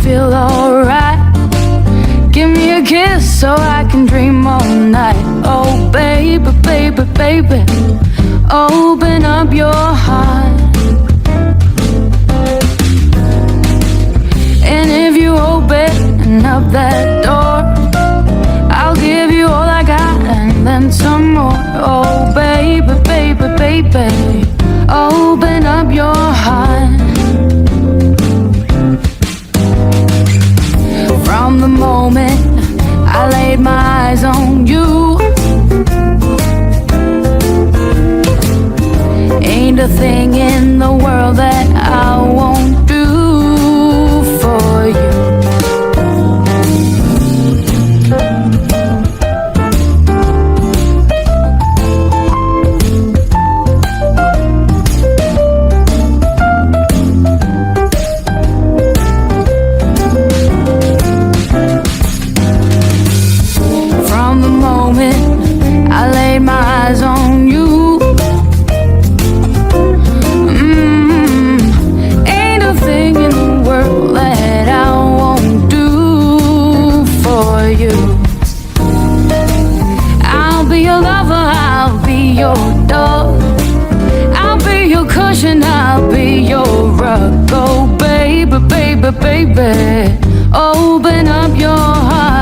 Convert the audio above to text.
feel alright. Give me a kiss so I can dream all night. Oh baby, baby, baby, open up your heart. And if you open up that door, I'll give you all I got and then some more. Oh baby, baby, baby, open up your heart. From the moment I laid my eyes on you, ain't a thing in the world that I won't do for you. From the moment I laid my eyes on you, ain't a thing in the world that I won't do for you. I'll be your lover, I'll be your dog, I'll be your cushion, I'll be your rug. Oh baby, baby, baby, open up your heart.